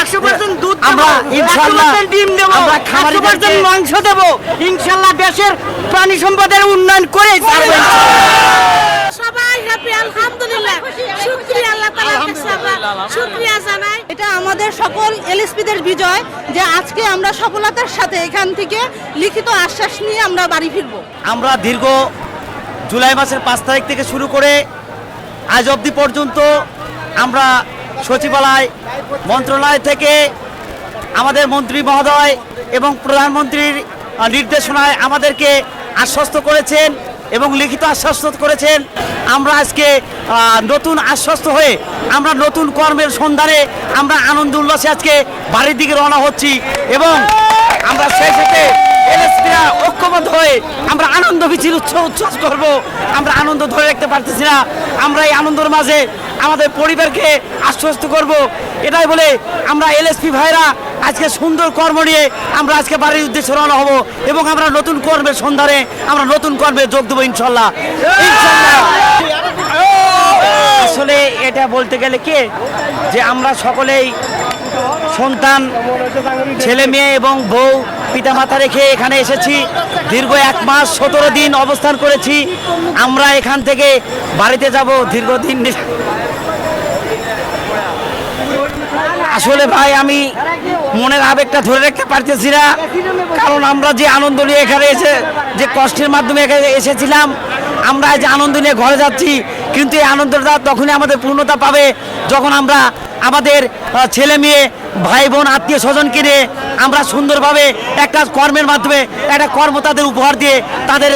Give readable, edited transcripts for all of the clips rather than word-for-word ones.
100% দুধ আমরা ইনশাআল্লাহ 100% ডিম দেব, আমরা খামারিদেরকে 100% মাংস দেব, ইনশাআল্লাহ দেশের প্রাণী সম্পদের উন্নয়ন করে ছাড়বো। সবাই হ্যাপি, আলহামদুলিল্লাহ, শুকরিয়া আল্লাহ তাআলার কাছে আমরা শুকরিয়া জানাই। এটা আমাদের সকল এলএসপিদের বিজয় যে আজকে আমরা সফলতার সাথে এখান থেকে লিখিত আশ্বাস নিয়ে আমরা বাড়ি ফিরবো। আমরা দীর্ঘ জুলাই মাসের 5 তারিখ থেকে শুরু করে আজ অবধি পর্যন্ত আমরা সচিবালয় মন্ত্রণালয় থেকে আমাদের মন্ত্রী মহোদয় এবং প্রধানমন্ত্রীর নির্দেশনায় আমাদেরকে আশ্বস্ত করেছেন এবং লিখিত আশ্বস্ত করেছেন। আমরা আজকে নতুন আশ্বস্ত হয়ে আমরা নতুন কর্মের সন্ধানে আমরা আনন্দ উল্লাসে আজকে বাড়ির দিকে রওনা হচ্ছি এবং আমরা সেই সাথে এলএসপিরা ঐক্যবদ্ধ হয়ে আমরা আনন্দ মিছিল উচ্ছ্বাস করব। আমরা আনন্দ ধরে রাখতে পারতেছি না। আমরা এই আনন্দের মাঝে আমাদের পরিবারকে আশ্বস্ত করব। এটাই বলে আমরা এলএসপি ভাইরা আজকে সুন্দর কর্ম নিয়ে আমরা আজকে বাড়ির উদ্দেশ্যে রওনা হব এবং আমরা নতুন কর্মের সন্ধানে আমরা নতুন কর্মে যোগ দেবো ইনশাল্লাহ। আসলে এটা বলতে গেলে কি যে আমরা সকলেই সন্তান, ছেলে মেয়ে এবং বউ পিতামাতা রেখে এখানে এসেছি। দীর্ঘ 1 মাস 17 দিন অবস্থান করেছি। আমরা এখান থেকে বাড়িতে যাব দীর্ঘদিন। আসলে ভাই আমি মনের আবেগটা ধরে রাখতে পারতেছি না, কারণ আমরা যে আনন্দ নিয়ে এখানে এসে যে কষ্টের মাধ্যমে এখানে এসেছিলাম, আমরা যে আনন্দ নিয়ে ঘরে যাচ্ছি, কিন্তু এই আনন্দটা তখনই আমাদের পূর্ণতা পাবে যখন আমরা আমাদের ছেলে মেয়ে ভাই বোন আত্মীয় স্বজনকে নিয়ে আমরা সুন্দরভাবে একটা কর্মের মাধ্যমে একটা কর্ম তাদের উপহার দিয়ে তাদের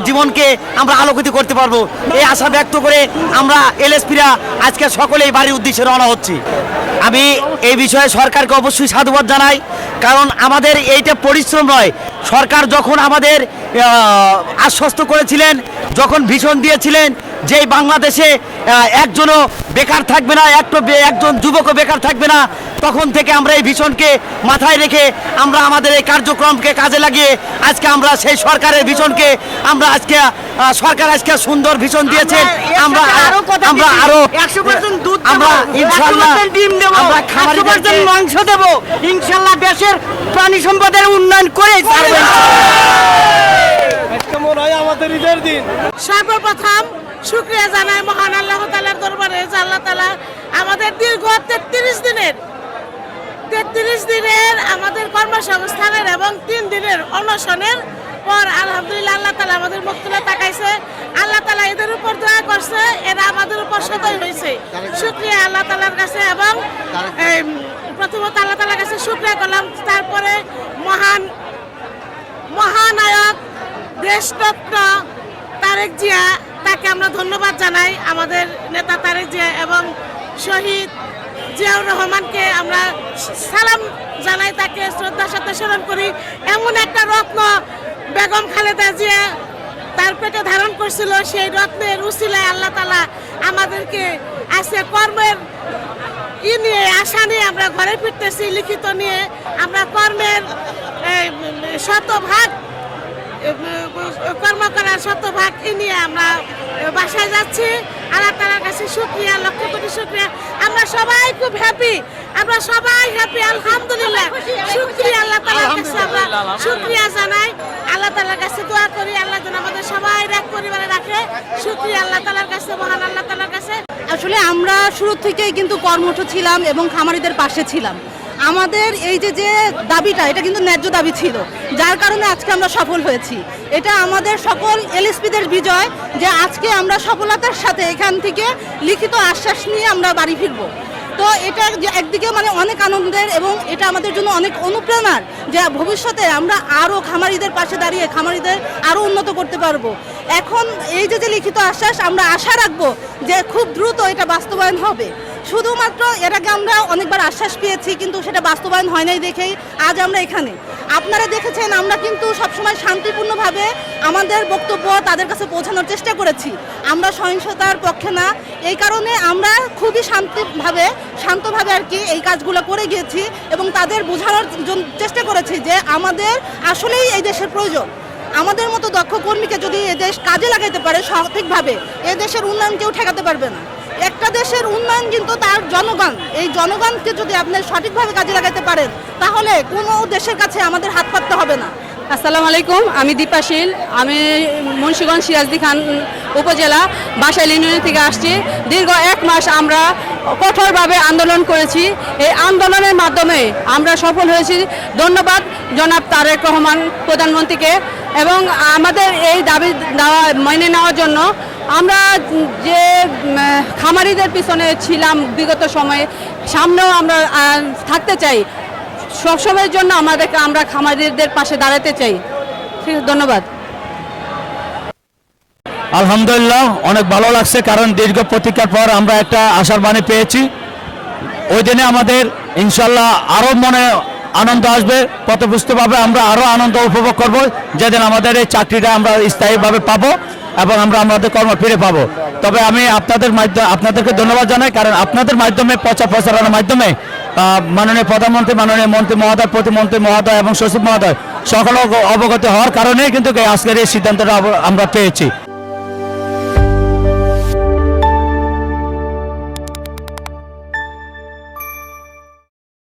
জীবনকে আমরা আলোকিত করতে পারবো। এই আশা ব্যক্ত করে আমরা এলএসপিরা আজকে সকলেই বাড়ির উদ্দেশ্যে রওনা হচ্ছি। আমি এই বিষয়ে সরকারকে অবশ্যই সাধুবাদ জানাই, কারণ আমাদের এইটা পরিশ্রম নয়। সরকার যখন আমাদের আশ্বস্ত করেছিলেন, যখন ভীষণ দিয়েছিলেন যে বাংলাদেশে একজনও বেকার থাকবে না, একজন যুবকও বেকার থাকবে না, তখন থেকে আমরা এই ভীষণকে মাথায় রেখে আমরা আমাদের এই কার্যক্রমকে কাজে লাগিয়ে আজকে আমরা সেই সরকারের ভীষণকে আমরা আজকে সরকার আজকে সুন্দর ভীষণ দিয়েছেন। আমরা আরো 100% দুধ দেব, আমরা ইনশাআল্লাহ 100% ডিম দেব, আমরা খামারিদেরকে 100% মাংস দেব, ইনশাআল্লাহ দেশের প্রাণী সম্পদের উন্নয়ন করে ছাড়বো। সর্বপ্রথম শুকরিয়া জানাই মহান আল্লাহ তাআলার দরবারে যে আল্লাহ তাআলা আমাদের দীর্ঘ 33 দিনের আমাদের কর্মসংস্থানের এবং 3 দিনের অনশনের পর আলহামদুলিল্লাহ আল্লাহ তাআলা আমাদের মুখ তুলে তাকাইছে। আল্লাহ তাআলা এদের উপর দয়া করছে, এরা আমাদের উপর সদয় হয়েছে। শুকরিয়া আল্লাহ তাআলার কাছে এবং প্রথমত আল্লাহ তাআলার কাছে শুকরিয়া করলাম। তারপরে মহানায়ক দেশরত্ন তারেক জিয়া, তাকে আমরা ধন্যবাদ জানাই। আমাদের নেতা তারেক জিয়া এবং শহীদ জিয়াউর রহমানকে আমরা সালাম জানাই, তাকে শ্রদ্ধার সাথে স্মরণ করি। এমন একটা রত্ন বেগম খালেদা জিয়া তার পেটে ধারণ করছিল, সেই রত্নের উসিলায় আল্লাহ তাআলা আমাদেরকে আজকে কর্মের নিয়ে আশা নিয়ে আমরা ঘরে ফিরতেছি। লিখিত নিয়ে আমরা কর্মের শতভাগ কর্ম করার শতভাগ নিয়ে আমরা বাসায় যাচ্ছি। আল্লাহ তাআলার কাছে শুকরিয়া, লক্ষ কোটি শুকরিয়া। আমরা সবাই খুব হ্যাপি, আলহামদুলিল্লাহ, শুকরিয়া আল্লাহ তাআলার কাছে আমরা শুকরিয়া জানাই। আল্লাহ তাআলার কাছে দোয়া করি আল্লাহ যেন আমাদের সবাই এক পরিবারে রাখে। শুকরিয়া আল্লাহ তাআলার কাছে, মহান আল্লাহ তাআলার কাছে। আসলে আমরা শুরু থেকেই কিন্তু কর্মঠ ছিলাম এবং খামারিদের পাশে ছিলাম। আমাদের এই যে দাবিটা, এটা কিন্তু ন্যায্য দাবি ছিল, যার কারণে আজকে আমরা সফল হয়েছি। এটা আমাদের সকল এলএসপিদের বিজয় যে আজকে আমরা সফলতার সাথে এখান থেকে লিখিত আশ্বাস নিয়ে আমরা বাড়ি ফিরবো। তো এটা একদিকে মানে অনেক আনন্দের এবং এটা আমাদের জন্য অনেক অনুপ্রেরণার যে ভবিষ্যতে আমরা আরও খামারিদের পাশে দাঁড়িয়ে খামারিদের আরও উন্নত করতে পারবো। এখন এই যে লিখিত আশ্বাস, আমরা আশা রাখবো যে খুব দ্রুত এটা বাস্তবায়ন হবে। শুধুমাত্র এর আগে আমরা অনেকবার আশ্বাস পেয়েছি, কিন্তু সেটা বাস্তবায়ন হয় নাই দেখেই আজ আমরা এখানে। আপনারা দেখেছেন আমরা কিন্তু সবসময় শান্তিপূর্ণভাবে আমাদের বক্তব্য তাদের কাছে পৌঁছানোর চেষ্টা করেছি। আমরা সহিংসতার পক্ষে না, এই কারণে আমরা খুবই শান্তভাবে আর কি এই কাজগুলো করে গিয়েছি এবং তাদের বোঝানোর চেষ্টা করেছি যে আমাদের আসলেই এই দেশের প্রয়োজন। আমাদের মতো দক্ষ কর্মীকে যদি এ দেশ কাজে লাগাইতে পারে সঠিকভাবে, এ দেশের উন্নয়ন কেউ ঠেকাতে পারবে না। একটা দেশের উন্নয়ন কিন্তু তার জনগণ, এই জনগণকে যদি আপনি সঠিকভাবে কাজে লাগাতে পারেন তাহলে কোনো দেশের কাছে আমাদের হাত পাততে হবে না। আসসালামু আলাইকুম, আমি দীপাশীল। আমি মুন্সিগঞ্জ সিরাজদি খান উপজেলা বাসাইল ইউনিয়ন থেকে আসছি। দীর্ঘ 1 মাস আমরা কঠোরভাবে আন্দোলন করেছি। এই আন্দোলনের মাধ্যমে আমরা সফল হয়েছি। ধন্যবাদ জনাব তারেক রহমান প্রধানমন্ত্রীকে এবং আমাদের এই দাবি দেওয়া মেনে নেওয়ার জন্য। আমরা যে খামারিদের পিছনে ছিলাম বিগত সময়ে, সামনেও আমরা থাকতে চাই। সবসময়ের জন্য আমরা খামারিদের পাশে দাঁড়াতে চাই। ঠিক আছে, ধন্যবাদ। আলহামদুলিল্লাহ, অনেক ভালো লাগছে, কারণ দীর্ঘ প্রতীক্ষার পর আমরা একটা আশার বাণী পেয়েছি। ওই দিনে আমাদের ইনশাল্লাহ আরও মনে আনন্দ আসবে, পথপুষ্টভাবে আমরা আরও আনন্দ উপভোগ করব, যেদিন আমাদের এই চাকরিটা আমরা স্থায়ীভাবে পাবো এবং আমরা আমাদের কর্ম ফিরে পাবো। তবে আমি আপনাদেরকে ধন্যবাদ জানাই, কারণ আপনাদের মাধ্যমে প্রচারণার মাধ্যমে মাননীয় প্রধানমন্ত্রী, মাননীয় মন্ত্রী মহোদয়, প্রতিমন্ত্রী মহোদয় এবং সচিব মহোদয় সকল অবগত হওয়ার কারণেই কিন্তু আজকের এই সিদ্ধান্তটা আমরা পেয়েছি।